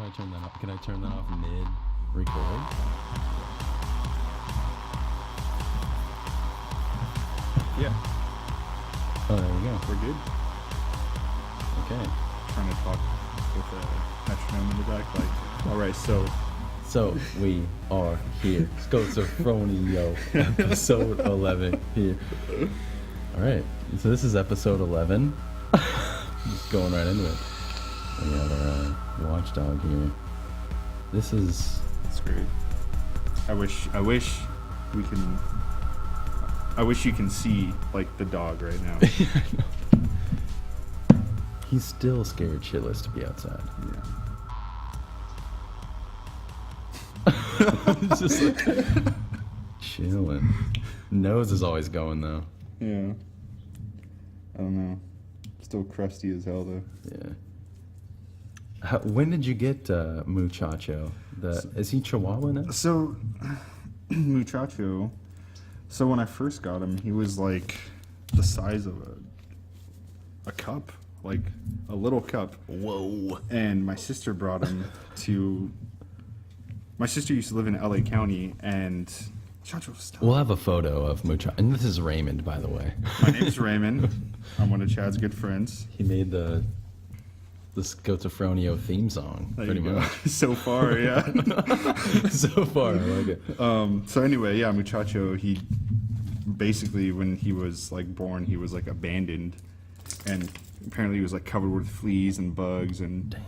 I turn that off? Can I turn that off mid-record? Yeah. Oh, there we go. We're good. Okay. Trying to talk with a metronome in the back. Like, all right, so we are here. Schozophronio, episode 11 here. All right. So this is episode 11. Just going right into it. We have our watchdog here. This is... It's great. I wish you can see, like, the dog right now. He's still scared shitless to be outside. Yeah. He's just like chilling. Nose is always going though. Yeah. I don't know. Still crusty as hell though. Yeah. When did you get Muchacho? Is he Chihuahua now? So, Muchacho. So when I first got him, he was like the size of a cup, like a little cup. Whoa. And my sister brought him to. My sister used to live in LA County, and we'll have a photo of Muchacho. And this is Raymond, by the way. My name's Raymond. I'm one of Chad's good friends. He made the Schozophronio theme song, pretty much. So far, yeah. So far, I like it. So anyway, yeah, Muchacho, he basically, when he was like born, he was like abandoned, and apparently he was like covered with fleas and bugs, and damn.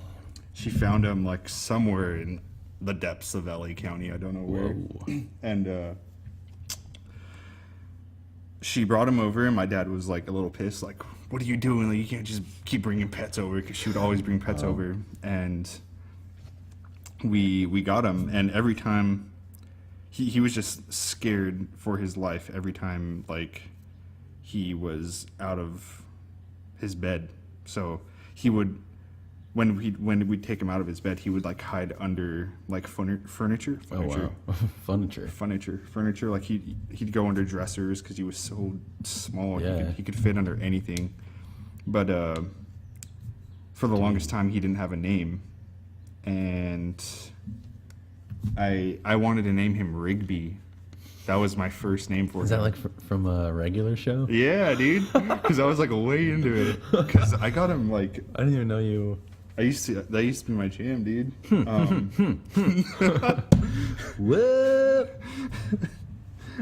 She found him like somewhere in the depths of LA County, I don't know where. Whoa. And she brought him over, and my dad was like a little pissed, like, what are you doing? Like, you can't just keep bringing pets over, because she would always bring pets over. And we got him, and every time he was just scared for his life every time, like, he was out of his bed. So he would, when we'd take him out of his bed, he would like hide under like furniture. Oh wow. Furniture. Like he'd go under dressers because he was so small. Yeah. He could fit under anything. But for the longest time, he didn't have a name, and I wanted to name him Rigby. That was my first name for him. Is that like from a regular show? Yeah, dude. Because I was like way into it. Because I got him like. I didn't even know you. That used to be my jam, dude. Whoa.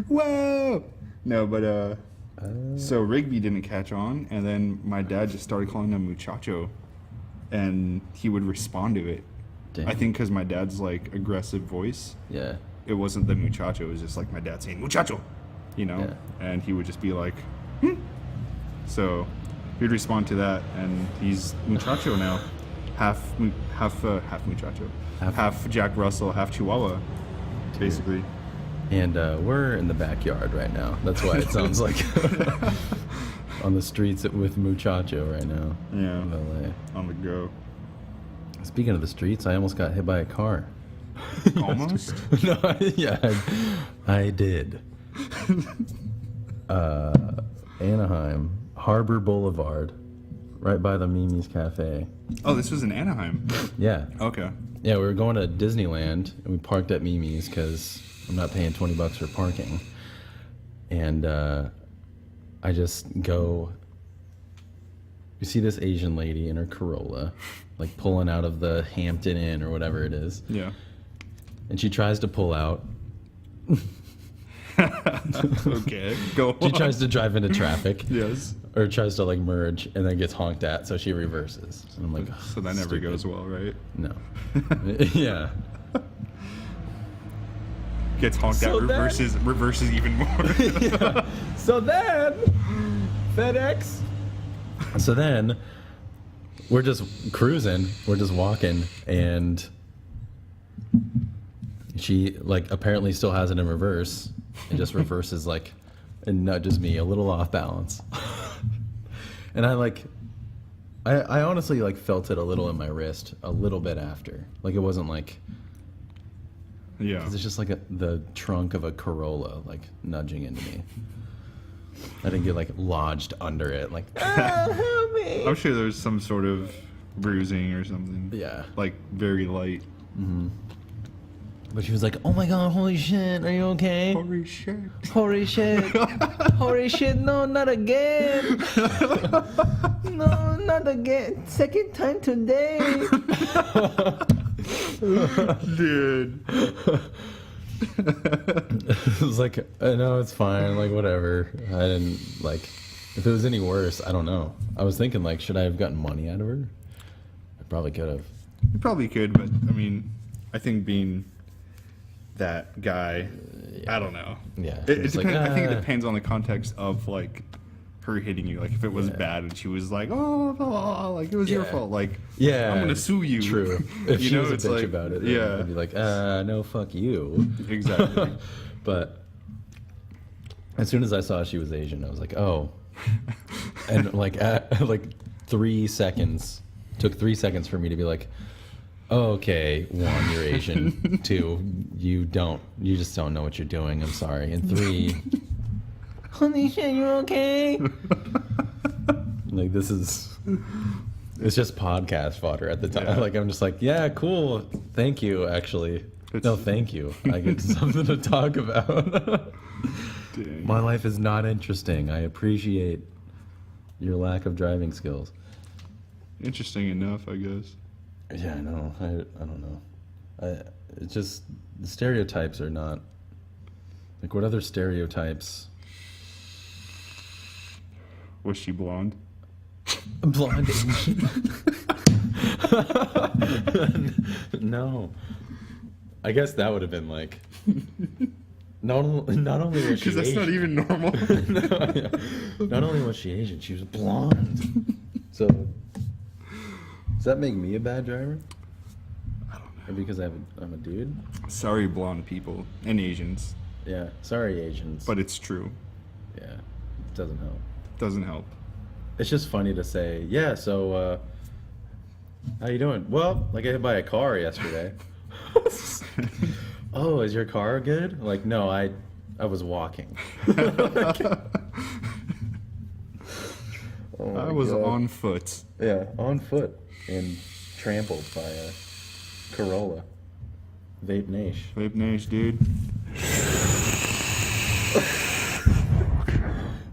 Whoa. No, but so Rigby didn't catch on, and then my dad just started calling him Muchacho, and he would respond to it. Damn. I think because my dad's like aggressive voice. Yeah. It wasn't the Muchacho. It was just like my dad saying Muchacho, you know, Yeah. and he would just be like, So he'd respond to that, and he's Muchacho now. Half Muchacho, half Jack Russell, half Chihuahua, basically. And we're in the backyard right now. That's why it sounds like on the streets with Muchacho right now. Yeah, in LA. On the go. Speaking of the streets, I almost got hit by a car. Almost? No, I did. Anaheim, Harbor Boulevard, right by the Mimi's Cafe. Oh, this was in Anaheim. Yeah. Okay. Yeah, we were going to Disneyland, and we parked at Mimi's because I'm not paying $20 for parking. And I just go... You see this Asian lady in her Corolla, like pulling out of the Hampton Inn or whatever it is. Yeah. And she tries to pull out. Okay, go on. She tries to drive into traffic. Yes. Or tries to like merge and then gets honked at, so she reverses. And I'm like, so that never goes well, right? No. Yeah. Gets honked at, reverses even more. Yeah. So then, FedEx. So then, we're just cruising, we're just walking, and she like apparently still has it in reverse. It just reverses like and nudges me a little off balance. And I honestly like felt it a little in my wrist a little bit after. Like it wasn't like, yeah, 'cause it's just like the trunk of a Corolla like nudging into me. I didn't get like lodged under it like, help me. I'm sure there's some sort of bruising or something. Yeah. Like very light. But she was like, "Oh my god, holy shit, are you okay? Holy shit. Holy shit, holy shit, no, not again, no, not again, second time today." Dude. It was like, no, it's fine, like whatever. I didn't like. If it was any worse, I don't know. I was thinking like, should I have gotten money out of her? I probably could have. You probably could, but I mean, I think being that guy, I don't know. Yeah, It it's depends. like, I think it depends on the context of like her hitting you. Like if it was bad and she was like, "Oh, blah, blah, blah," like it was your fault. Like, yeah, I'm gonna sue you. True. If You she know, was a it's bitch like- about it, yeah. then I'd be like, no, fuck you. Exactly. But as soon as I saw she was Asian, I was like, oh. And like at like 3 seconds, took 3 seconds for me to be like, oh, okay, 1, you're Asian. 2, you just don't know what you're doing. I'm sorry. And 3, holy shit, you okay? Like it's just podcast fodder at the time. Yeah. Like I'm just like, yeah, cool, thank you. Actually, no, thank you. I get something to talk about. Dang. My life is not interesting. I appreciate your lack of driving skills. Interesting enough, I guess. Yeah, I know. I don't know. It's just the stereotypes are not like what other stereotypes? Was she blonde? Blonde Asian. No. I guess that would have been like not only was she Because that's Asian, not even normal. no, yeah. Not only was she Asian, she was blonde. So does that make me a bad driver? I don't know. Or because I'm a dude? Sorry, blonde people and Asians, Yeah. Sorry, Asians. but it's true. yeah, it doesn't help. Doesn't help. It's just funny to say, yeah, so how you doing? Well, I got hit by a car yesterday. Oh, is your car good? Like, no, I was walking. Oh I my was God. on foot. Yeah, on foot and trampled by a Corolla. Vape Nash. Vape Nash, dude.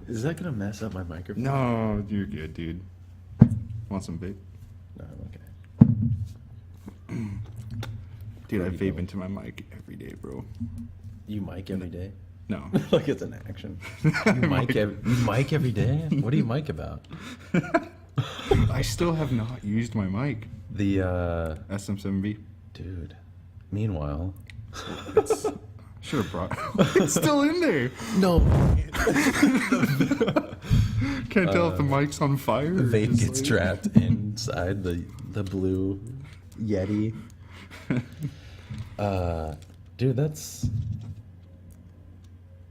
Is that gonna mess up my microphone? No, you're good, dude. Want some vape? No, I'm okay. Dude, I There you vape go. into my mic every day, bro. You mic every day? No. Like it's an action. You mic every day? What do you mic about? I still have not used my mic. The SM7B. dude. Meanwhile, Should have brought. It's still in there. no. Can't tell if the mic's on fire. The or vape just gets like- trapped inside the blue Yeti. Dude, that's.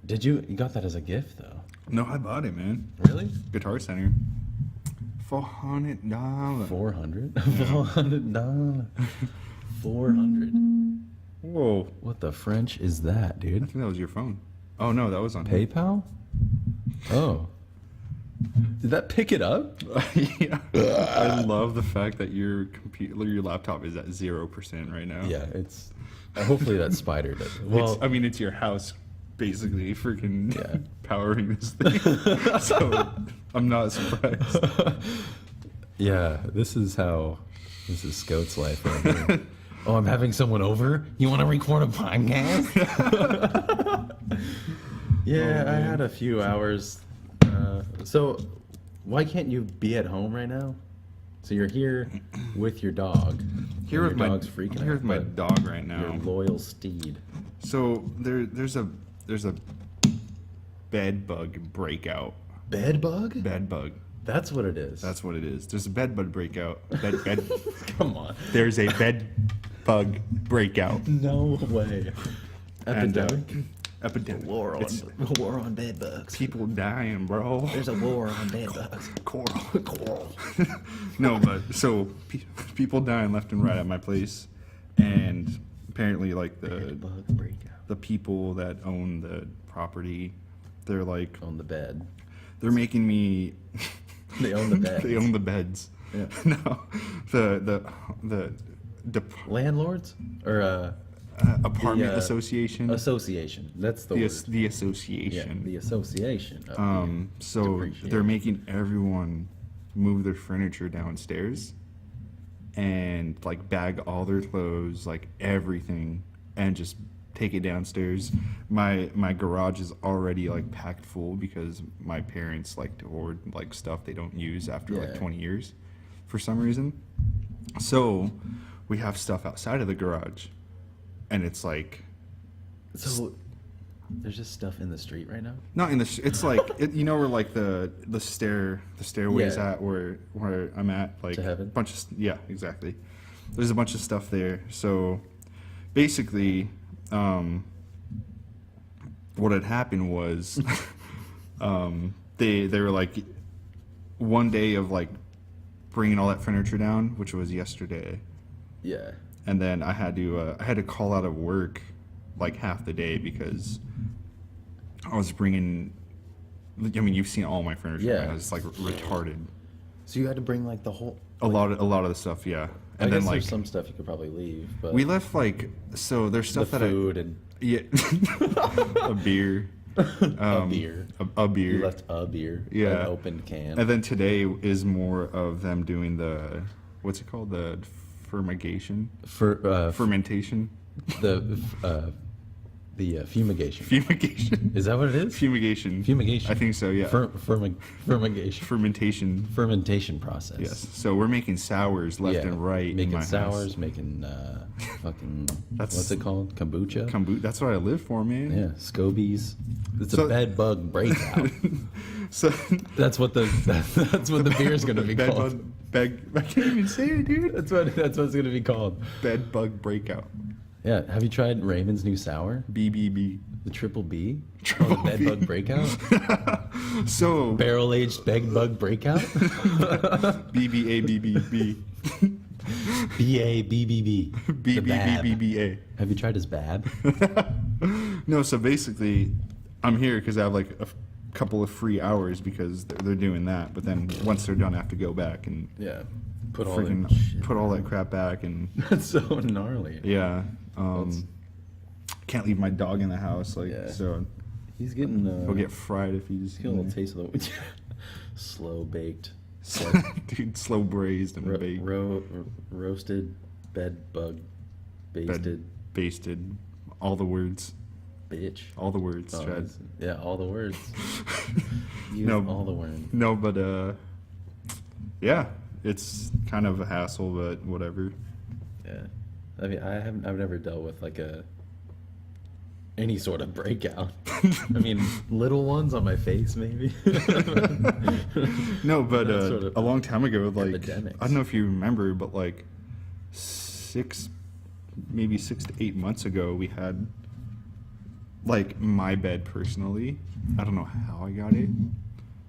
You got that as a gift though? No, I bought it, man. Really? Guitar Center. $400. $400? $400. $400. Whoa. What the French is that, I dude? think that was your phone. Oh no, that was on PayPal? Oh. Did that pick it up? Yeah. I love the fact that your laptop is at 0% right now. Yeah, it's. Hopefully that spider does it. Well, It's your house basically freaking Yeah. powering this thing. So I'm not surprised. yeah, this is Scout's life right here. Oh, I'm having someone over? You want to record a podcast? Yeah, I had a few hours. So, why can't you be at home right now? So you're here with your dog. Here and with your my dog's freaking here out, with my but dog right your now. loyal steed. So there's a bed bug breakout. Bed bug? Bed bug. That's what it is. That's what it is. There's a bed bug breakout. Bed. Come on. There's a bed bug breakout. No way. And, Epidemic? epidemic. It's war on bed bugs. people dying, bro. There's a war on bed bugs. Coral. No, but so people dying left and right at my place, and apparently like Bed bug breakout. the people that own the property, they're like On the bed. they're making me. They own the bed. They own the beds. Yeah. No, the Landlords or apartment the, association. association. That's the word. The Yeah, association. the association. Of beer So depreciation. they're making everyone move their furniture downstairs and like bag all their clothes, like everything, and just take it downstairs. My garage is already like packed full because my parents like to hoard like stuff they don't use after like Yeah. 20 years for some reason. So we have stuff outside of the garage, and it's like So there's just stuff in the street right now. not in the. It's like you know where like the stairways Yeah. at where I'm at, like To heaven? bunch of yeah, exactly. There's a bunch of stuff there. So basically, what had happened was they were like one day of like bringing all that furniture down, which was yesterday, Yeah. and then I had to call out of work like half the day because I was bringing. I mean, you've seen all my furniture. Yeah. Man. It's like retarded. So you had to bring like the whole. A lot of the stuff, yeah. I And guess then like there's some stuff you could probably leave, but we left like so there's the stuff that food and yeah a beer a beer. a beer You left a beer. Yeah. An opened can. and then today is more of them doing the what's it called, the fermentation Fermentation. The fumigation. fumigation Is that what it is? fumigation Fumigation. I think so, yeah. Fermentation. Fermentation, Fermentation process. yes. So we're making sours left and right Making in my sours, house. making fucking That's- what's it called? Kombucha. That's what I live for, man. Yeah, scobies. It's So- a bed bug breakout. So that's what the beer is gonna be bed called. I can't even say it, dude. That's what it's gonna be called. Bed bug breakout. Yeah. Have you tried Raymond's new sour? BBB. The triple B? Triple Bed B. bug breakout? So Barrel aged bed bug breakout? BBABBB. BABBB. The Bab. BBBBBA. Have you tried his Bab? No, so basically, I'm here because I have like a couple of free hours because they're doing that. But then once they're done, I have to go back and Yeah. Put all freaking that shit. put all that crap back. And That's so gnarly. yeah, That's- can't leave my dog in the house. Like Yeah. so, He's getting he'll get fried if he's getting a little taste of the slow baked, dude, slow braised and baked, roasted, bed bug, basted, basted, all the words, bitch. all the words. Oh, Chad. that's- yeah, all the words. Use No. all the words. No, but yeah, it's kind of a hassle, but whatever. Yeah, I mean, I've never dealt with like any sort of breakout. I mean, little ones on my face, maybe. No, but That sort of a long time ago, like epidemics. I don't know if you remember, but like maybe 6 to 8 months ago, we had like my bed personally. I don't know how I got it,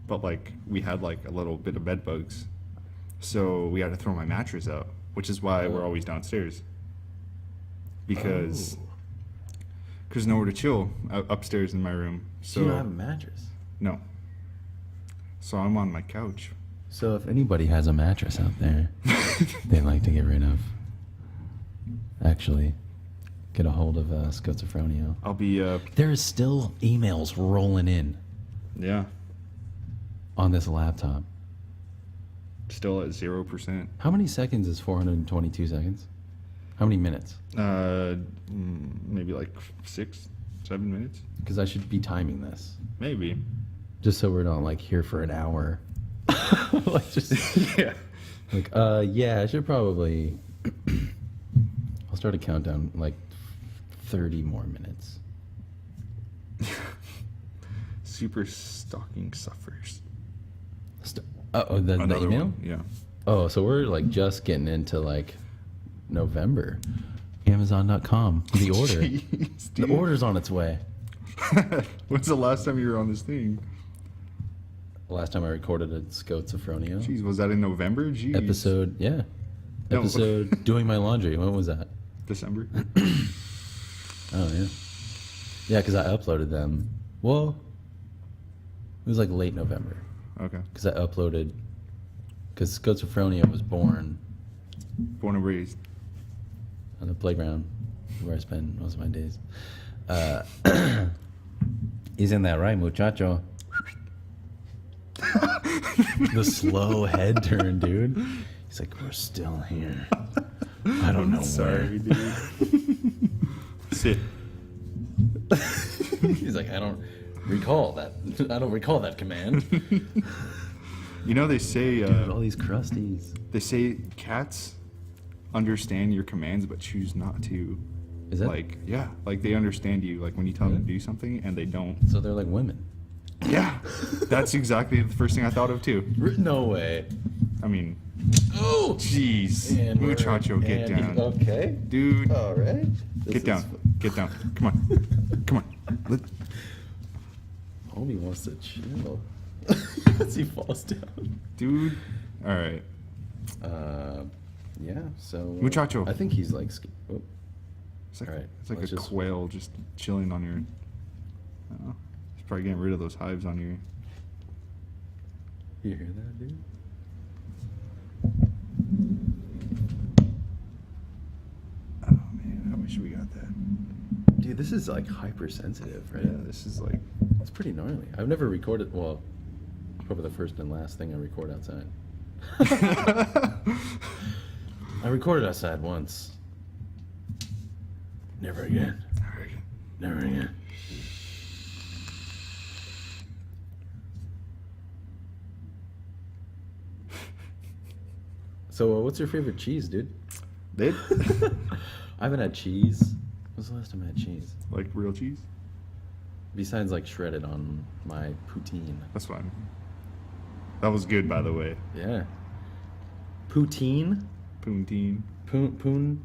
but like we had like a little bit of bed bugs, so we had to throw my mattress out, which is why we're always downstairs because there's nowhere to chill upstairs in my room. So you don't have a mattress. No. So I'm on my couch. So if anybody has a mattress out there they'd like to get rid of, actually, get a hold of Schozophronio. I'll be There is still emails rolling in yeah, on this laptop. still at 0%. How many seconds is 422 seconds? How many minutes? Maybe like 6, 7 minutes. Because I should be timing this, Maybe. just so we're not like here for an hour. Like just Yeah. like yeah, I should probably. I'll start a countdown like 30 more minutes. Super stalking suffers. The Another email? one. Yeah. Oh, so we're like just getting into like November. Amazon.com. The order. Jeez, The dude. order's on its way. When's the last time you were on this thing? Last time I recorded a Schozophronio Jeez, was that in November? Jeez. episode. Yeah. No. Episode doing my laundry. When was that? December. Oh yeah. Yeah, because I uploaded them. Well, it was like late November Okay. because I uploaded Because Schozophronio was born Born and raised. on the playground where I spend most of my days. Isn't that right, muchacho? The slow head turn, dude. He's like, we're still here. I don't know Sorry, where. dude. Sit. He's like, I don't recall that. I don't recall that command. You know, they say Dude, all these crusties. they say cats understand your commands but choose not to. Is that Like, yeah, like they understand you, like when you tell them to do something and they don't. so? They're like women. Yeah, that's exactly the first thing I thought of too. No way. I mean, Oh, jeez, and we're- muchacho, get and- down, Okay. dude. All right. Get down, get down. Come on, come on. Homie wants to chill. As he falls down. Dude. All right. Yeah. So. Muchacho. I think he's like. Oh, It's like, All right, it's like a let's just- quail just chilling on your. He's probably getting rid of those hives on your. you hear that, dude? Oh man, I wish we got that. Dude, this is like hypersensitive, right? Yeah, this is like. It's pretty gnarly. I've never recorded. Well, probably the first and last thing I record outside. I recorded outside once. Never again. Never again. So, what's your favorite cheese, dude? They I haven't had cheese. When's the last time I had cheese? like real cheese. Besides, like shredded on my poutine. That's fine. That was good, by the way. Yeah. Poutine? Poutine. Poon.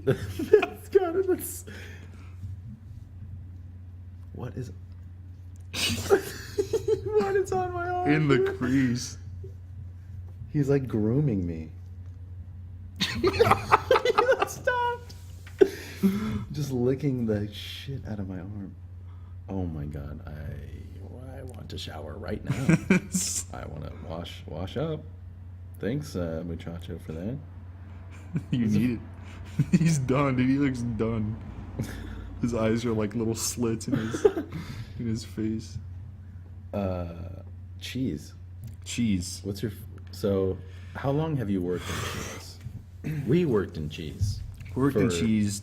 That's got it. That's. What is? What is on my arm? In the crease. He's like grooming me. Stop. Just licking the shit out of my arm. Oh my god! I want to shower right now. I want to wash up. Thanks, muchacho, for that. You need it. He's done, dude. He looks done. His eyes are like little slits in his face. Cheese. Cheese. What's your? So, how long have you worked in cheese? We worked in cheese. Worked in for- cheese.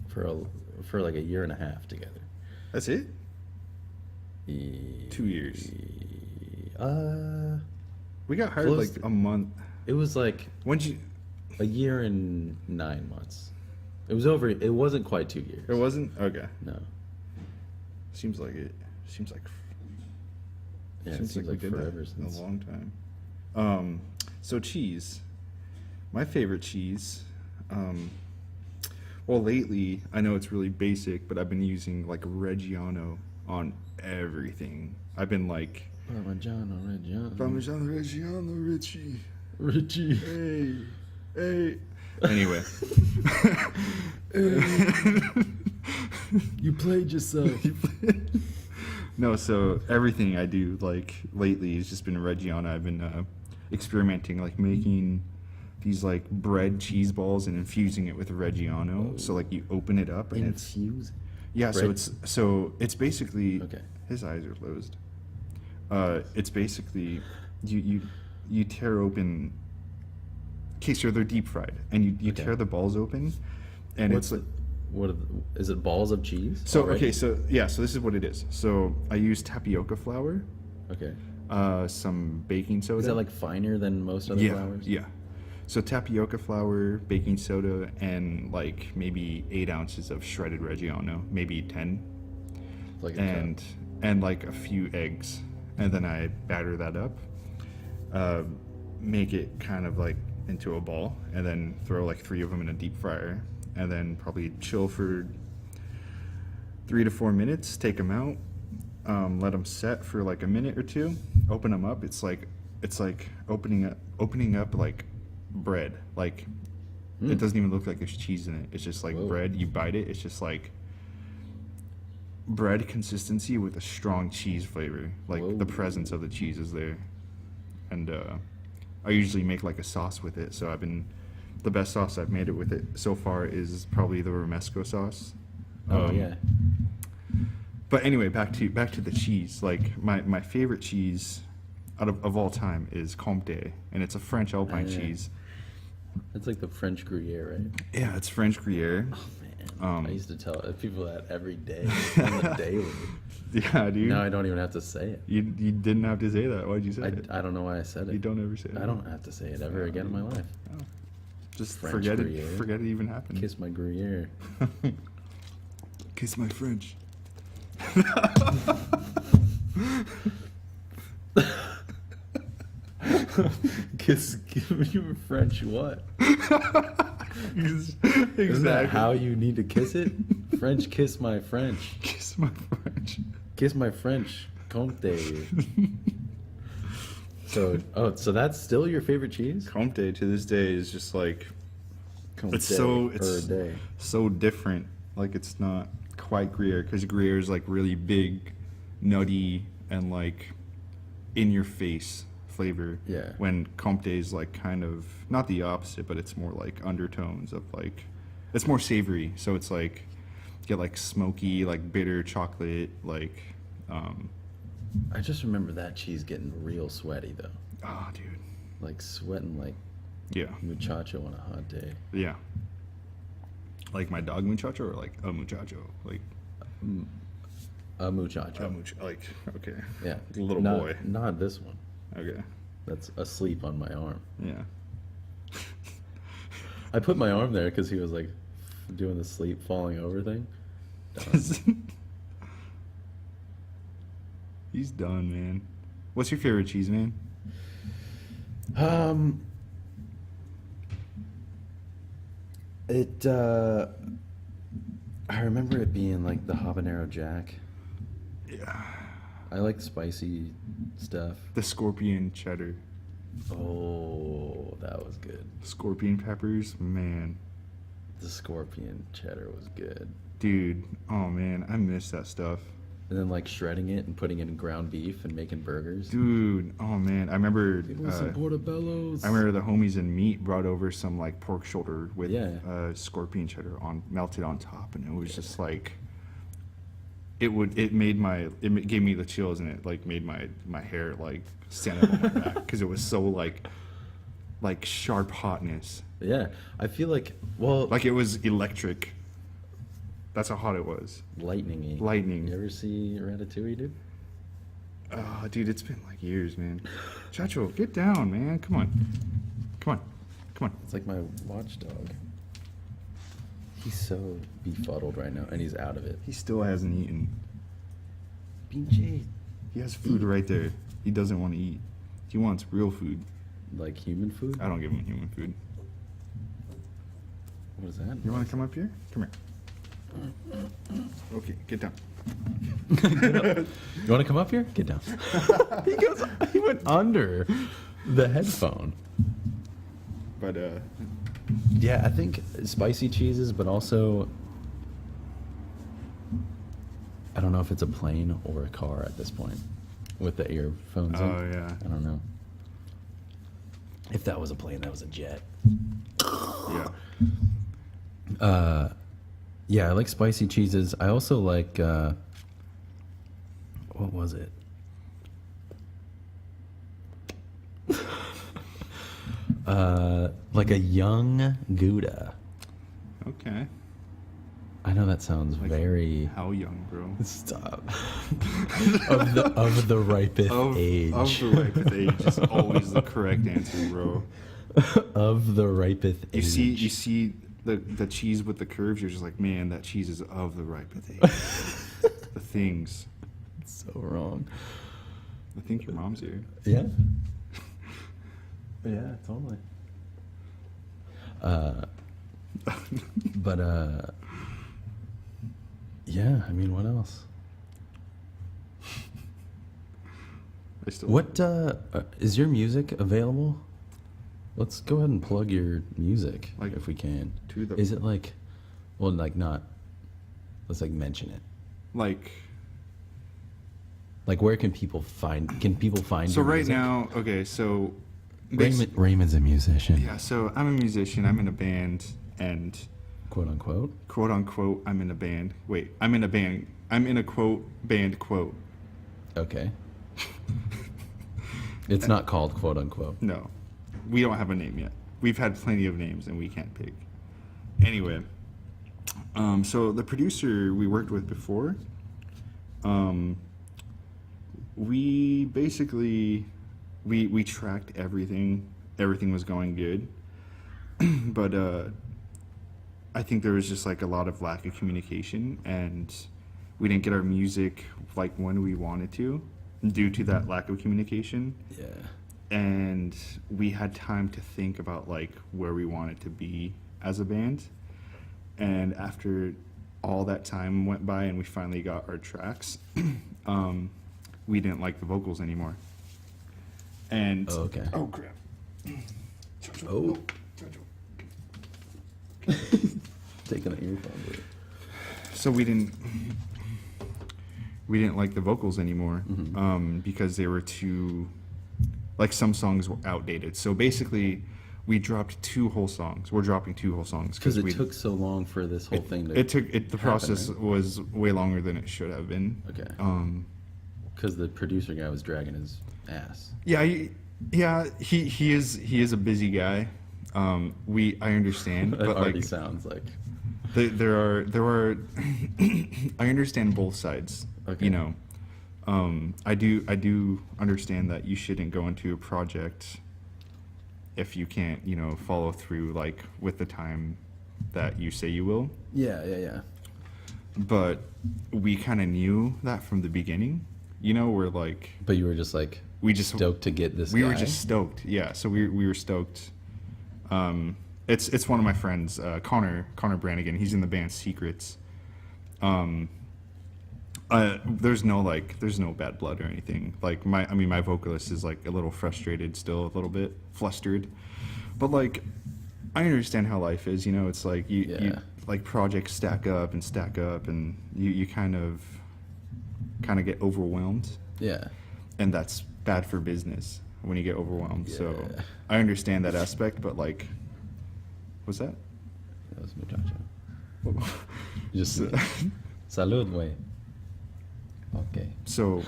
for like a year and a half together. That's it? 2 years. We got hired Close like to- a month. It was like When'd you? a year and 9 months. It was over. It wasn't quite 2 years. It wasn't? Okay. No. Seems like it. Seems like. Yeah, it seems we like did that forever in since. a long time. So cheese. My favorite cheese. Well, lately I know it's really basic, but I've been using like Reggiano on everything. I've been like. Parmigiano Reggiano, Richie. Richie. Hey. Anyway. You played yourself. No, so everything I do like lately has just been Reggiano. I've been experimenting, like making these like bread cheese balls and infusing it with Reggiano. So like you open it up and it's Infuse. yeah. bread? So it's basically Okay. his eyes are closed. It's basically you tear open. Okay, so they're deep fried, and you Okay. tear the balls open, and What's it's like. What are is it? Balls of cheese? So already? okay, so yeah, so this is what it is. So I use tapioca flour, Okay. some baking soda. Is that like finer than most other yeah, flours? yeah. So tapioca flour, baking soda, and like maybe 8 ounces of shredded Reggiano, maybe 10, Like a and like a few eggs, and then I batter that up, make it kind of like into a ball, and then throw like 3 of them in a deep fryer, and then probably chill for 3 to 4 minutes. Take them out, let them set for like a minute or two. Open them up. It's like opening up like bread. Like it doesn't even look like there's cheese in it. It's just like Whoa. bread. You bite it. It's just like bread consistency with a strong cheese flavor. Like Whoa. the presence of the cheese is there. And I usually make like a sauce with it. So the best sauce I've made it with it so far is probably the romesco sauce. Oh yeah. But anyway, back to the cheese. Like my favorite cheese out of all time is Comté, and it's a French Alpine Yeah. cheese. It's like the French Gruyere, right? Yeah, it's French Gruyere. Oh man, I used to tell people that every day on the daily. Yeah, dude. Now I don't even have to say it. You didn't have to say that. Why'd you say it? I don't know why I said it. You don't ever say it. I don't have to say it ever again in my life. Oh. Just French forget Gruyere. it. Forget it even happened. Kiss my Gruyere. Kiss my French. Give you French what? Exactly. Isn't that how you need to kiss it? French kiss my French. Kiss my French. Kiss my French. Comté. So that's still your favorite cheese? Comté to this day is just like Comté it's per day. so different. Like it's not quite Gruyere because Gruyere is like really big, nutty, and like in your face flavor. Yeah. When Comté is like kind of not the opposite, but it's more like undertones of like it's more savory. So it's like you get like smoky, like bitter chocolate, like I just remember that cheese getting real sweaty though. oh dude. Like sweating like Yeah. muchacho on a hot day. Yeah. Like my dog Muchacho or like a Muchacho? Like A muchacho. like okay. Yeah. A little Not- boy. Not this one. Okay. That's asleep on my arm. Yeah. I put my arm there because he was like doing the sleep falling over thing. Done. He's done, man. What's your favorite cheese, man? It I remember it being like the habanero jack. Yeah. I like spicy stuff. The scorpion cheddar. Oh, that was good. Scorpion peppers, man. The scorpion cheddar was good. Dude, oh man, I miss that stuff. And then like shredding it and putting it in ground beef and making burgers. Dude, oh man, I remember Some portobellos. I remember the homies in Meat brought over some like pork shoulder with Yeah. scorpion cheddar on melted on top, and it was just like it gave me the chills, and it like made my hair like stand up on my back because it was so like sharp hotness, Yeah, I feel like like it was electric. That's how hot it was. lightning-y. Lightning. You ever see Ratatouille, dude? Oh, dude, it's been like years, man. Chacho, get down, man. Come on. Come on. It's like my watchdog. He's so befuddled right now, and he's out of it. He still hasn't eaten. BJ, He has food right there. He doesn't want to eat. He wants real food. like human food? I don't give him human food. What is that? You want to come up here? Come here. Okay, get down. You want to come up here? Get down. He went under the headphone. But Yeah, I think spicy cheeses, but also I don't know if it's a plane or a car at this point with the earphones in. oh yeah, I don't know. If that was a plane, that was a jet. yeah. Yeah, I like spicy cheeses. I also like what was it? Like a young Gouda. Okay. I know that sounds Like very How young, bro? stop of the ripest age. Of the ripest age is always the correct answer, bro. Of the ripest age. You see the cheese with the curves. You're just like, man, that cheese is of the ripest age. The things. It's so wrong. I think your mom's here. Yeah. Yeah, totally. But yeah, I mean, what else? I still. What is your music available? Let's go ahead and plug your music, Like, if we can. to the- Is it like, well, like not. Let's like mention it. Like, Like, where can people find? Can people find? so your right music? now, okay, so Raymond's a musician. yeah, so I'm a musician. I'm in a band, and Quote unquote. quote unquote, I'm in a band. Wait, I'm in a band. I'm in a quote band quote. Okay. It's not called quote unquote. No, we don't have a name yet. We've had plenty of names, and we can't pick. Anyway, so the producer we worked with before, we basically we tracked everything. Everything was going good, but I think there was just like a lot of lack of communication, and we didn't get our music like when we wanted to, due to that lack of communication. Yeah. And we had time to think about like where we wanted to be as a band. And after all that time went by and we finally got our tracks, we didn't like the vocals anymore. And Oh, okay. oh crap. Oh. Taking an earphone. Dude. So we didn't like the vocals anymore, because they were too, like, some songs were outdated. So basically, we dropped 2 whole songs. We're dropping 2 whole songs Because it took so long for this whole thing to. The process right? was way longer than it should have been. Okay. Because the producer guy was dragging his ass. Yeah, he is a busy guy. I understand, It but already like sounds like. there are I understand both sides. Okay. You know, I do understand that you shouldn't go into a project if you can't, follow through like with the time that you say you will. Yeah. But we kind of knew that from the beginning. We're like, But you were just like we just stoked to get this. we guy. were just stoked. Yeah, so we were stoked. It's one of my friends, Connor Brannigan. He's in the band Secrets. There's no bad blood or anything. Like my vocalist is like a little frustrated still, a little bit flustered. But like, I understand how life is. It's like you like projects stack up, and you kind of get overwhelmed. Yeah. And that's bad for business when you get overwhelmed. So Yeah. I understand that aspect, but like, what's that? That was Muchacho. Just salud, way. Okay. So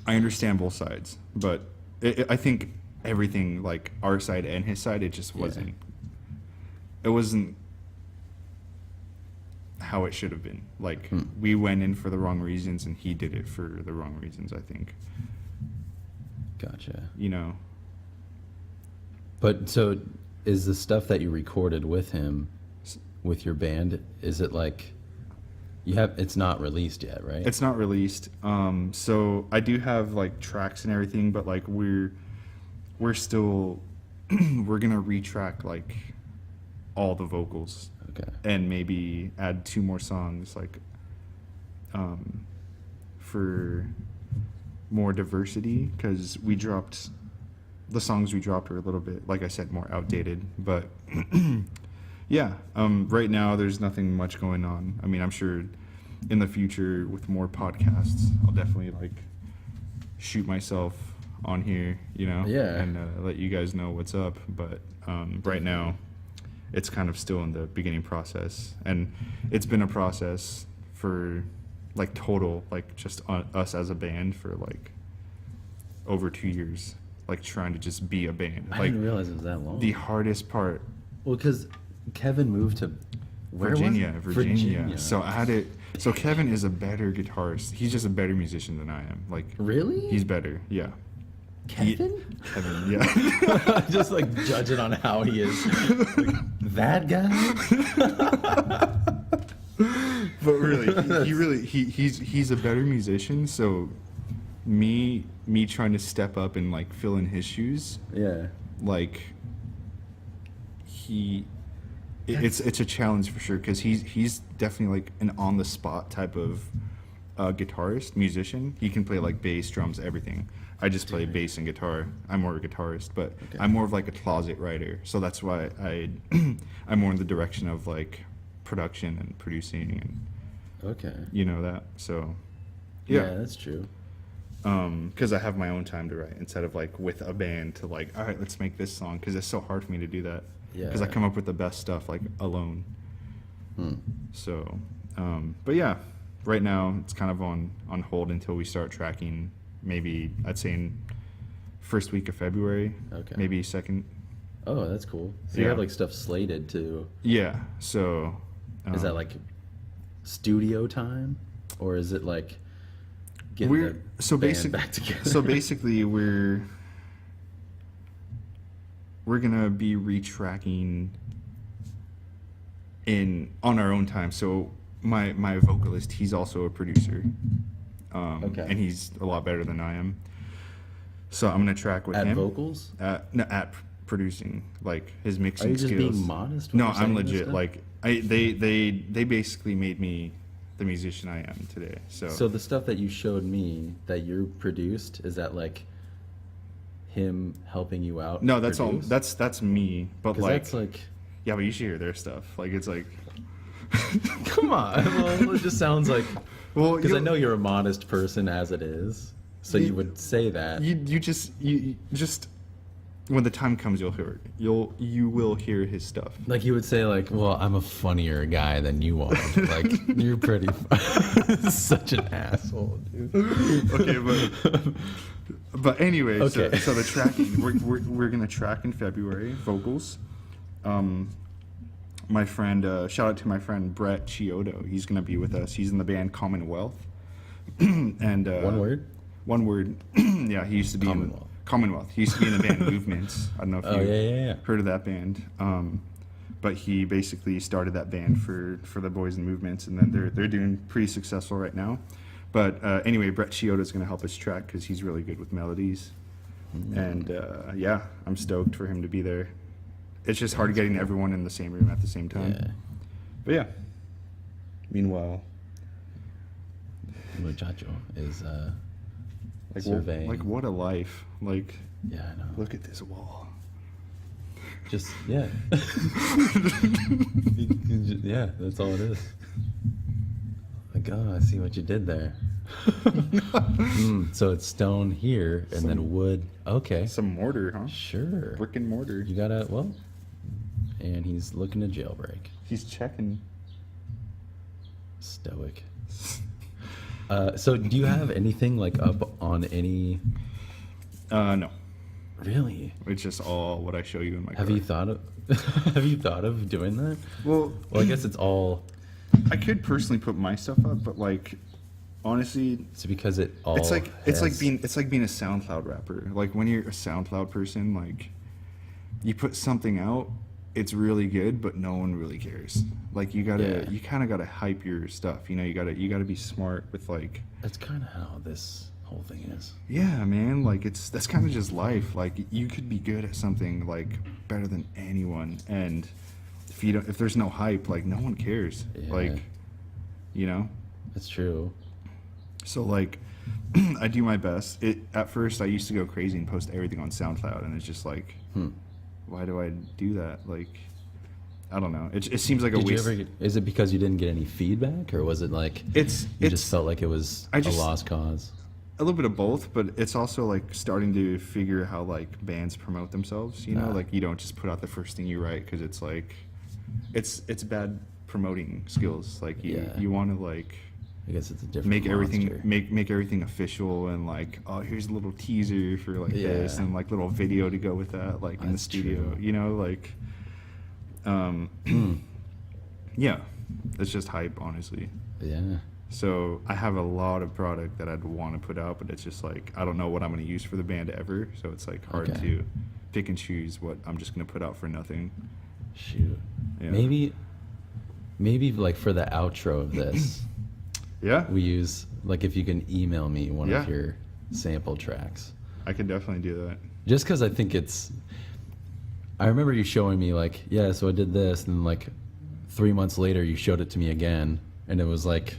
I understand both sides, but I think everything, like our side and his side, it just wasn't. It wasn't how it should have been. Like we went in for the wrong reasons, and he did it for the wrong reasons, I think. Gotcha. But so, is the stuff that you recorded with him, with your band, is it like it's not released yet, right? It's not released. So I do have like tracks and everything, but like we're still we're gonna retrack like all the vocals. Okay. And maybe add 2 more songs, like for more diversity, because the songs we dropped were a little bit, like I said, more outdated. But yeah, right now there's nothing much going on. I mean, I'm sure in the future with more podcasts, I'll definitely like shoot myself on here, Yeah. and let you guys know what's up. But right now, it's kind of still in the beginning process, and it's been a process for like total, like just us as a band for like over 2 years, like trying to just be a band. I Like didn't realize it was that long. the hardest part, Well, because Kevin moved to where was Virginia. it? So I had it. So Kevin is a better guitarist. He's just a better musician than I am. Like Really? he's better. Yeah. Kevin? Kevin. Yeah. Just like judging on how he is. Like, that guy? But really, he's a better musician. So me trying to step up and like fill in his shoes, Yeah. like it's a challenge for sure, because he's definitely like an on the spot type of guitarist, musician. He can play like bass, drums, everything. I just play bass and guitar. I'm more a guitarist, but Okay. I'm more of like a closet writer. So that's why I'm more in the direction of like production and producing and Okay. You know that, so Yeah, that's true. because I have my own time to write instead of like with a band to like, all right, let's make this song, because it's so hard for me to do that. Because I Yeah. come up with the best stuff like alone. Hmm. So, but yeah, right now it's kind of on hold until we start tracking. Maybe I'd say in first week of February. Okay. Maybe second. Oh, that's cool. So you Yeah. have like stuff slated to. Yeah. So. Is that like studio time, or is it like getting we're the so band basic back together? so basically we're gonna be retracking on our own time. So my vocalist, he's also a producer, Okay. and he's a lot better than I am. So I'm gonna track with At him. vocals? No, at producing, like his mixing Are you just skills. being modest when No, you're saying I'm this legit. stuff? Like they basically made me the musician I am today. So the stuff that you showed me that you produced, is that like him helping you out? no, that's all. produce? That's me. But 'Cause like, that's like, yeah, but you should hear their stuff. Like it's like, come on. Well, it just sounds like, well, because I know you're a modest person as it is, so you would say that. you just when the time comes, you will hear his stuff. Like you would say, like, well, I'm a funnier guy than you are. Like you're pretty. Such an asshole, dude. Okay, but anyway, Okay. so the tracking, we're gonna track in February vocals. My friend, shout out to my friend Brett Chiodo. He's gonna be with us. He's in the band Commonwealth. And One word. One word. Yeah, he used to be Commonwealth. Commonwealth. He used to be in the band Movements. I don't know if Oh, you yeah. heard of that band. But he basically started that band for the boys in Movements, and then they're doing pretty successful right now. But anyway, Brett Chiodo is going to help us track because he's really good with melodies. And yeah, I'm stoked for him to be there. It's just hard getting everyone in the same room at the same time. Yeah. But yeah. Meanwhile, Muchacho is like surveying. like what a life. Like, Yeah, I know. look at this wall. Just yeah. Yeah, that's all it is. Like, oh, I see what you did there. So it's stone here and then wood. Okay. Some mortar, huh? Sure. Brick and mortar. You gotta, well, and he's looking to jailbreak. He's checking. Stoic. So do you have anything like up on any? No. Really? It's just all what I show you in my Have car. you thought of? Have you thought of doing that? Well, Well, I guess it's all. I could personally put my stuff up, but like, honestly, It's because it all. it's like has- being a SoundCloud rapper. Like when you're a SoundCloud person, like you put something out, it's really good, but no one really cares. Like you kind of gotta hype your stuff. You know, you gotta be smart with like. That's kind of how this whole thing is. Yeah, man. Like that's kind of just life. Like you could be good at something like better than anyone, and if there's no hype, like no one cares. Yeah. Like, you know. That's true. So like, I do my best. At first I used to go crazy and post everything on SoundCloud, and it's just like, why do I do that? Like, I don't know. It seems like a Did you waste. ever get? Is it because you didn't get any feedback, or was it like you just felt like it was a lost cause? A little bit of both, but it's also like starting to figure how like bands promote themselves. You know, Nah. like you don't just put out the first thing you write because it's like, it's bad promoting skills. Like you want to like I guess it's a different. make everything monster. make everything official and like, oh, here's a little teaser for like this Yeah. and like little video to go with that, like in the That's studio. true. You know, like, yeah, it's just hype, honestly. Yeah. So I have a lot of product that I'd want to put out, but it's just like I don't know what I'm going to use for the band ever. So it's like hard Okay. to pick and choose what I'm just going to put out for nothing. Shoot. Yeah. Maybe like for the outro of this, Yeah, we use like if you can email me one Yeah. of your sample tracks. I could definitely do that. Just because I think it's. I remember you showing me like, yeah, so I did this, and like 3 months later you showed it to me again, and it was like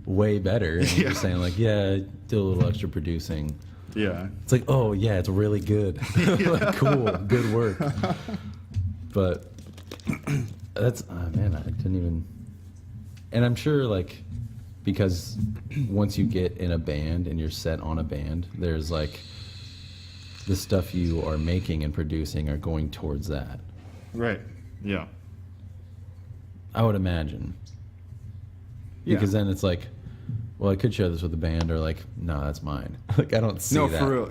way better. And Yeah. you're saying like, yeah, do a little extra producing. Yeah, It's like, oh yeah, it's really good. Like, cool, good work. But that's man, I didn't even. And I'm sure like because once you get in a band and you're set on a band, there's like the stuff you are making and producing are going towards that. Right. Yeah. I would imagine. Because then it's like, well, I could share this with the band, or like, no, that's mine. Like, I don't see that. No, for real.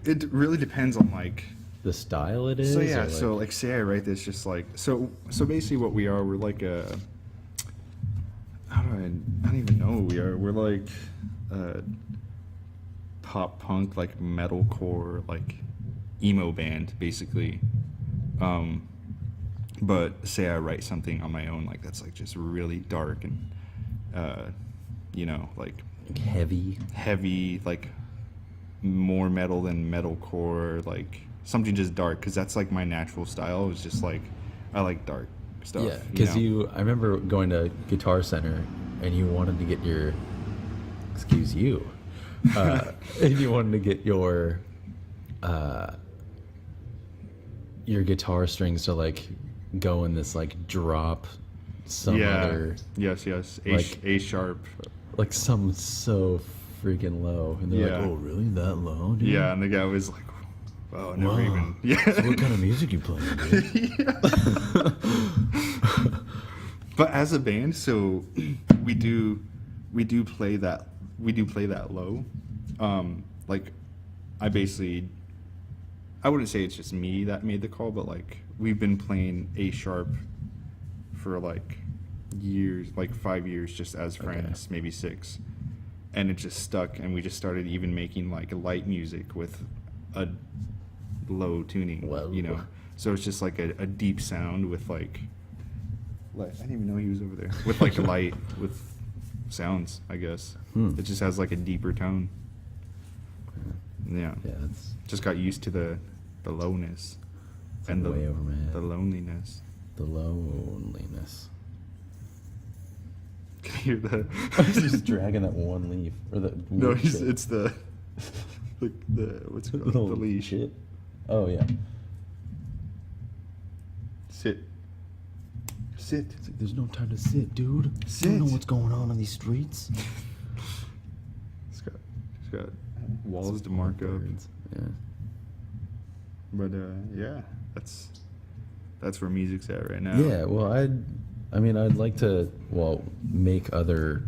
It really depends on like the style it is. So yeah, or, like, so like say I write this just like so basically what we are, we're like a I don't even know what we are. We're like pop punk, like metalcore, like emo band basically. But say I write something on my own, like that's like just really dark and you know, like heavy, like more metal than metalcore, like something just dark, because that's like my natural style. It's just like I like dark stuff. Yeah, because I remember going to Guitar Center and you wanted to get your, excuse you, and you wanted to get your guitar strings to like go in this like drop some other yes like, A sharp, like some so freaking low, and they're like, oh really, that low, dude? Yeah, and the guy was like, oh, never even. Yeah. So what kind of music you playing, dude? But as a band, so we do play that low. Like I wouldn't say it's just me that made the call, but like we've been playing A sharp for like years, like 5 years, just as friends, maybe 6, and it just stuck, and we just started even making like light music with a low tuning. Whoa. You know, so it's just like a deep sound with like I didn't even know he was over there, with like light with sounds, I guess. It just has like a deeper tone. Yeah, it's just got used to the lowness and way over my head. the loneliness. The loneliness. Can you hear that? He's just dragging that one leaf, or the No, shit. it's the what's it called? The leash. Shit. Oh yeah. Sit. It's like, there's no time to sit, dude. Sit. You don't know what's going on these streets. It's got walls to mark up. Yeah. But yeah, that's where music's at right now. Yeah. Well, I'd like to make other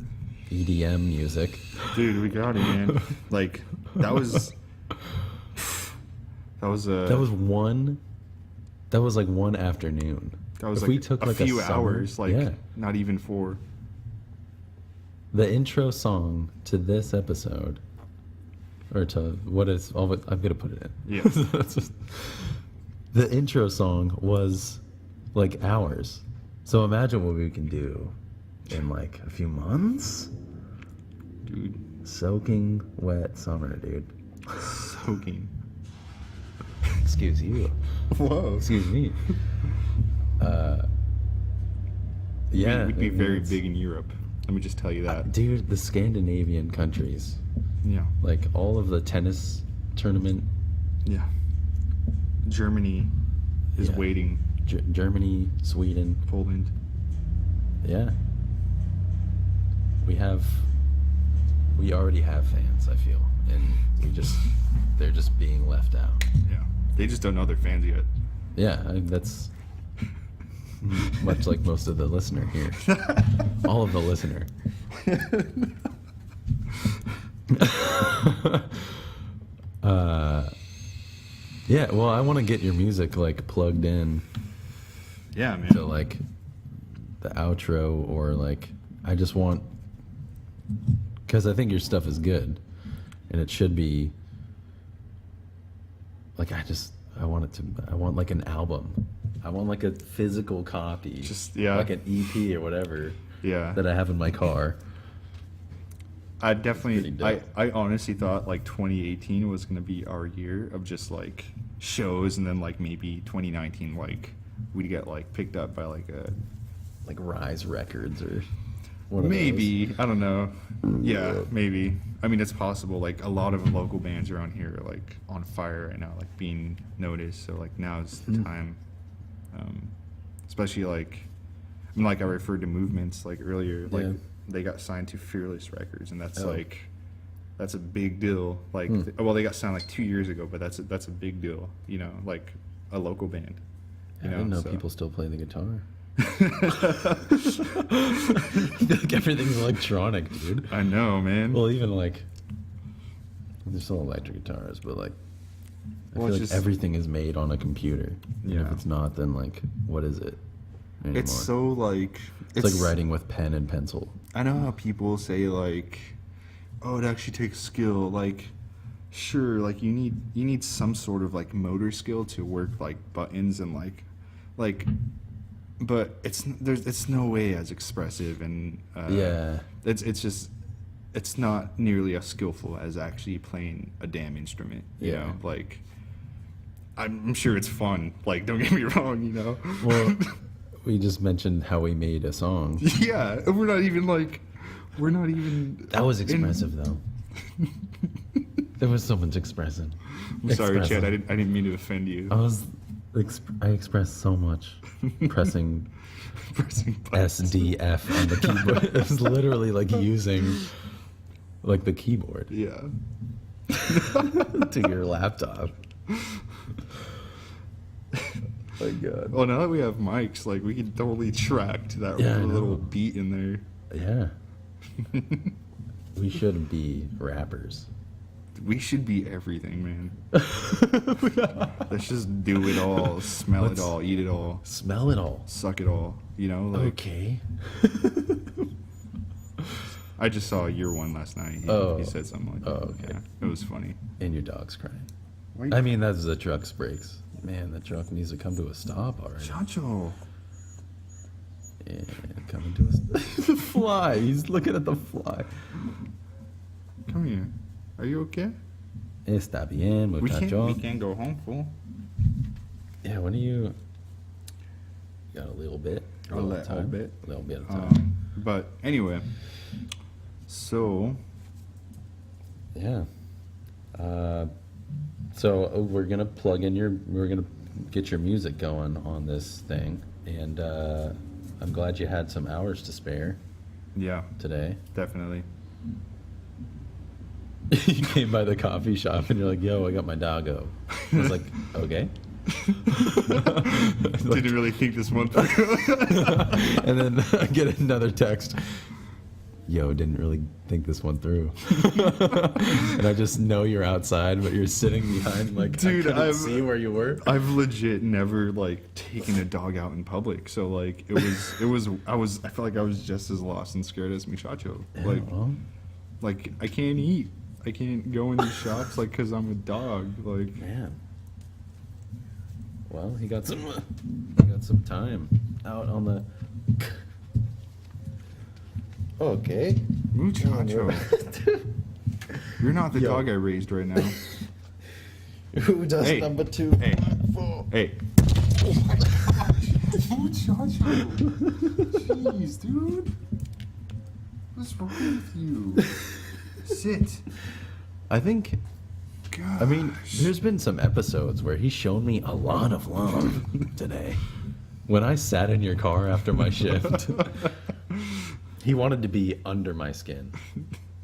EDM music. Dude, we got it, man. Like that was like one afternoon. That was if like we took a like few a summer, hours, like not even 4. The intro song to this episode, or to what is, I'm gonna put it in. Yeah. The intro song was like hours. So imagine what we can do in like a few months. Dude. Soaking wet summer, dude. Soaking. Excuse you. Whoa. Excuse me. Yeah. We'd be very big in Europe. Let me just tell you that. Dude, the Scandinavian countries. Yeah. Like all of the tennis tournament. Yeah. Germany is waiting. Germany, Sweden, Poland. Yeah. We already have fans, I feel, and they're just being left out. Yeah. They just don't know they're fans yet. Yeah, that's much like most of the listener here. All of the listener. Yeah, well, I want to get your music like plugged in. Yeah, man. To like the outro, or like I just want, because I think your stuff is good, and it should be like I want like an album. I want like a physical copy, Just like an EP or whatever. Yeah. That I have in my car. I definitely, dope. I honestly thought like 2018 was gonna be our year of just like shows, and then like maybe 2019 like we'd get like picked up by like Rise Records or one of maybe those. I don't know. Yeah, maybe. I mean, it's possible. Like a lot of local bands around here are like on fire right now, like being noticed. So like now's the time. Especially like, I mean, like I referred to movements like earlier. Like they got signed to Fearless Records, and that's Oh. like, that's a big deal. Like, well, they got signed like 2 years ago, but that's a big deal. You know, like a local band. I didn't know so- people still play the guitar. Like everything's electronic, dude. I know, man. Well, even like there's still electric guitars, but like I Well, feel it's like just- everything is made on a computer. And if Yeah. it's not, then like what is it anymore? It's so like it's like writing with pen and pencil. I know how people say like, oh, it actually takes skill. Like, sure, like you need some sort of like motor skill to work like buttons and like, but it's no way as expressive and Yeah. it's just it's not nearly as skillful as actually playing a damn instrument. You Yeah. know, like I'm sure it's fun. Like, don't get me wrong. You know. Well, we just mentioned how we made a song. Yeah, we're not even. That was expressive though. There was so much expressing. I'm sorry, Expressive. Chad. I didn't mean to offend you. I expressed so much pressing Pressing buttons. SDF on the keyboard. It was literally like using like the keyboard Yeah. to your laptop. My God. Well, now that we have mics, like we can totally track to that Yeah, I little know. beat in there. Yeah. We should be rappers. We should be everything, man. Let's just do it all, smell it all, eat it all, Smell it all. suck it all. You know, like Okay. I just saw your one last night. He said something like that. Oh, okay. Yeah, it was funny. And your dog's crying. Why I mean, that's the truck's brakes. Man, the truck needs to come to a stop already. Muchacho. Yeah, coming to a the fly. He's looking at the fly. Come here. Are you okay? Está bien, muchacho. We can't go home, fool. Yeah, when do you got a little bit? A little time? bit. A little bit of time. But anyway, so Yeah. So we're gonna we're gonna get your music going on this thing, and I'm glad you had some hours to spare yeah, today. definitely. You came by the coffee shop and you're like, "Yo, I got my doggo." I was like, "Okay." Didn't really think this one through. And then I get another text. Yo, didn't really think this one through. And I just know you're outside, but you're sitting behind, like, Dude, I couldn't I've- see where you were. I've legit never like taken a dog out in public, so like I felt like I was just as lost and scared as Muchacho. Yeah, well, Like I can't eat, I can't go in these shops like because I'm a dog. Like man. Well, he got some time out on the. Okay. Muchacho, you're not the Yo. dog I raised right now. Who does Hey. number two? Hey, hey. Muchacho, jeez, dude, what's wrong with you? Sit. I think. God. I mean, there's been some episodes where he's shown me a lot of love today. When I sat in your car after my shift, he wanted to be under my skin.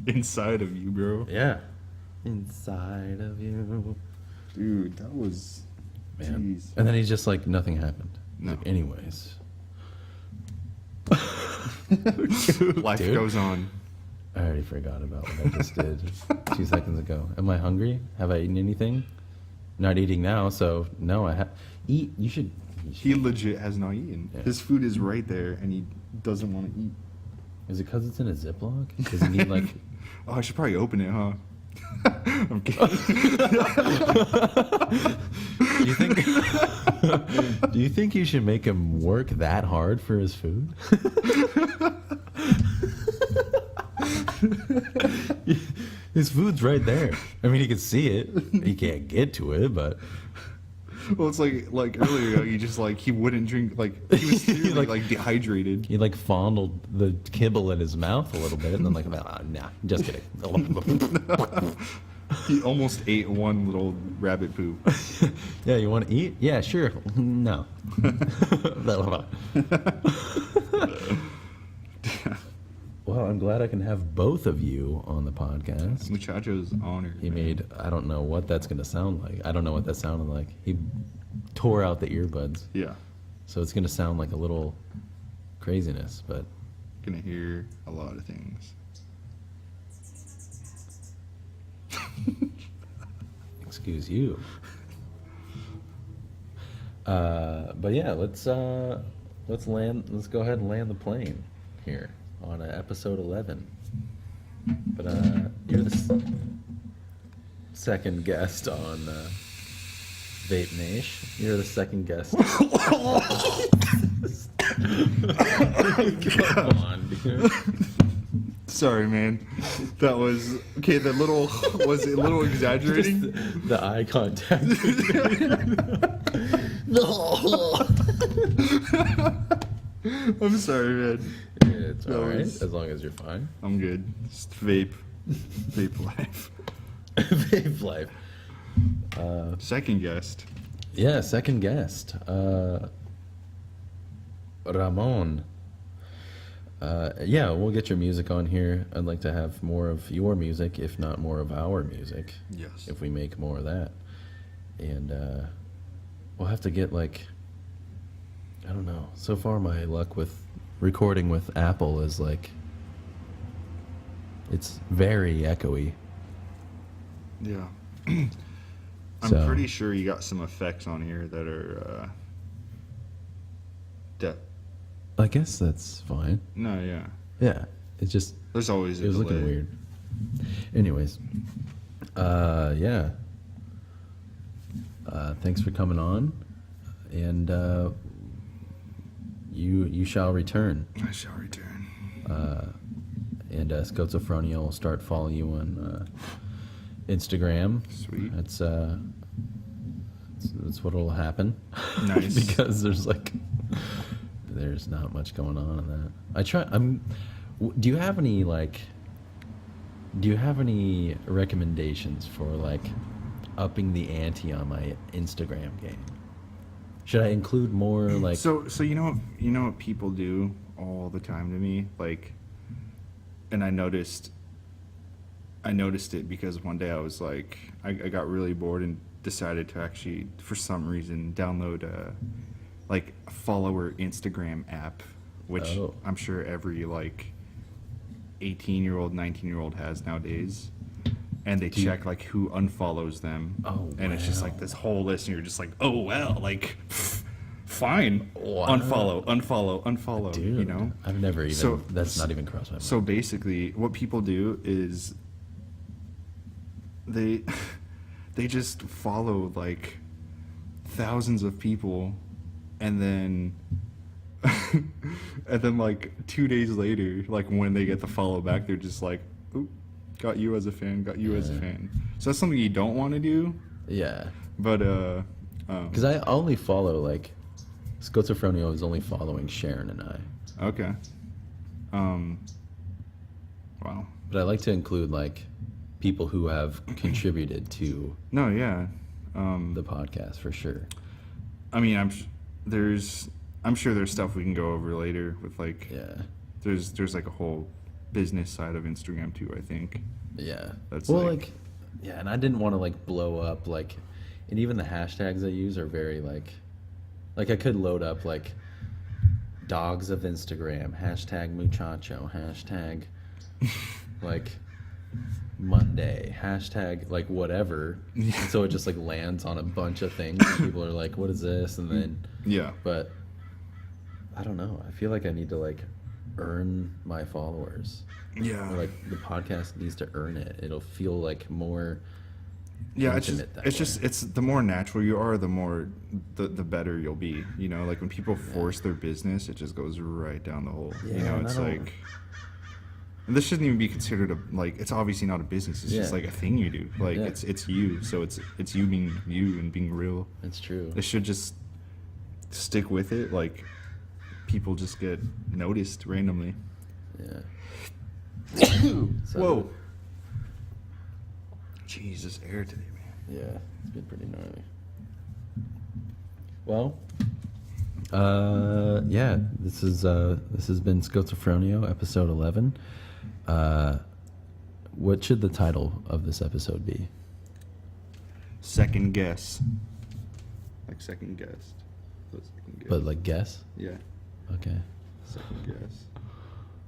Inside of you, bro. Yeah. Inside of you. Dude, that was. Man. Jeez. And then he's just like, nothing happened. No. Like, anyways. Life Dude. goes on. I already forgot about what I just did 2 seconds ago. Am I hungry? Have I eaten anything? Not eating now, so no, I have. Eat. You should. He legit has not eaten. Yeah. His food is right there, and he doesn't want to eat. Is it because it's in a Ziploc? Does he need like. Oh, I should probably open it, huh? I'm kidding. Do you think? Do you think you should make him work that hard for his food? His food's right there. I mean, he can see it. He can't get to it, but Well, it's like earlier, he just like he wouldn't drink. Like he was clearly like dehydrated. he like fondled the kibble in his mouth a little bit, and then like, nah, just kidding. He almost ate one little rabbit poop. Yeah, you want to eat? Yeah, sure. No. Well, I'm glad I can have both of you on the podcast. Muchacho's honored. He man. made, I don't know what that's going to sound like. I don't know what that sounded like. He tore out the earbuds. Yeah. So it's going to sound like a little craziness, but Gonna hear a lot of things. excuse you. But yeah, let's go ahead and land the plane here on episode 11. But you're the second guest on Vape Nation. You're the second guest. Come on, dude. Sorry, man. That was okay. That little was it a little exaggerating? Just the eye contact. I'm sorry, man. It's That alright, was- as long as you're fine. I'm good. Just vape life. Vape life. Second guest. Yeah, second guest. Ramon. Yeah, we'll get your music on here. I'd like to have more of your music, if not more of our music, Yes. if we make more of that. And we'll have to get, like, I don't know. So far, my luck with recording with Apple is, like, it's very echoey. Yeah. I'm So- pretty sure you got some effects on here that are. I guess that's fine. No, yeah. Yeah, it's just, There's always a it was looking delay. weird. Anyways, yeah. Thanks for coming on, and you shall return. I shall return. And Schozophronio will start following you on Instagram. Sweet. That's what'll happen. Nice. Because there's not much going on in that. Do you have any recommendations for like upping the ante on my Instagram game? Should I include more like So you know what people do all the time to me, like, and I noticed it because one day I was like, I got really bored and decided to actually, for some reason, download a follower Instagram app, which Oh. I'm sure every 18-year-old, 19-year-old has nowadays. And they check like who unfollows them. Oh, and it's just like wow. this whole list, and you're just like, oh well, like fine. Wow. Unfollow. dude? You know? I've never even. So- that's not even crossed my mind. So basically, what people do is they just follow like thousands of people, and then like 2 days later, like when they get the follow back, they're just like, oop, got you as a fan, got you as a Yeah. fan. So that's something you don't want to do, yeah, but because I only follow like Schozophronio is only following Sharon and I, okay. Wow. but I like to include like people who have contributed to No, yeah. the podcast for sure. I mean, I'm sure there's stuff we can go over later with like Yeah, there's like a whole business side of Instagram too, I think. yeah. That's well, like- yeah, and I didn't want to like blow up like, and even the hashtags I use are very like I could load up like dogs of Instagram, hashtag Muchacho, hashtag like Monday, hashtag like whatever. And so it just like lands on a bunch of things. And people are like, what is this? And then, Yeah. but I don't know. I feel like I need to like earn my followers. Yeah. Or like the podcast needs to earn it. It'll feel like more. Yeah, intimate that it's the more natural you are, the more the better you'll be. You know, like when people force their business, it just goes right down the hole. You Yeah, know, and it's I don't- like, and this shouldn't even be considered it's obviously not a business. It's just Yeah. like a thing you do. Like Yeah. it's you. So it's you being you and being real. It's true. They should just stick with it. Like people just get noticed randomly. Yeah. So, Whoa. Jesus, air today, man. Yeah, it's been pretty gnarly. Well, yeah, this has been Schozophronio, episode 11. What should the title of this episode be? Second guess. Like second guessed. Second guess. But like guess? Yeah. Okay. Second guess.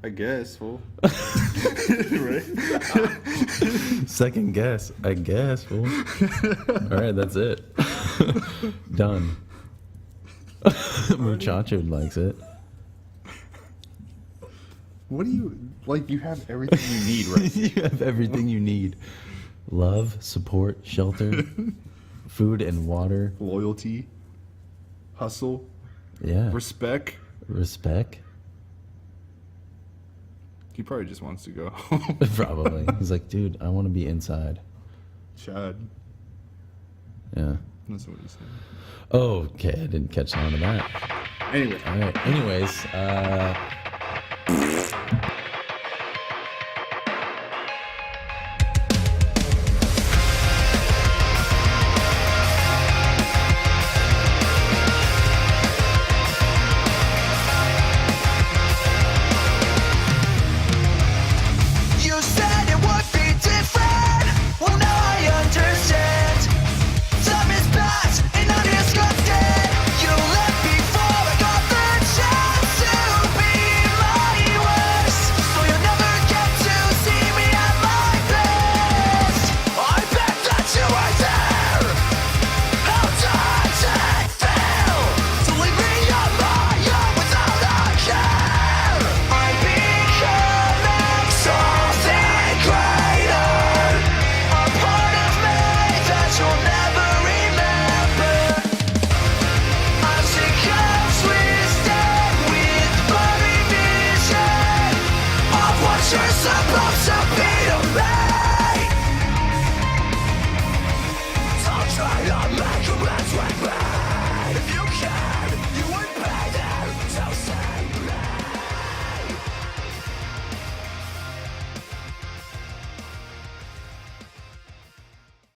I guess, fool. Right? Second guess. I guess. Fool. All right, that's it. Done. Muchacho likes it. What do you like? You have everything you need, right? You have everything you need. Love, support, shelter, food and water. Loyalty, hustle, Yeah. respect. Respect. He probably just wants to go home. Probably. He's like, dude, I want to be inside. Chad. Yeah. That's what he said. Oh, okay. I didn't catch on to that. Anyway. All right. Anyways,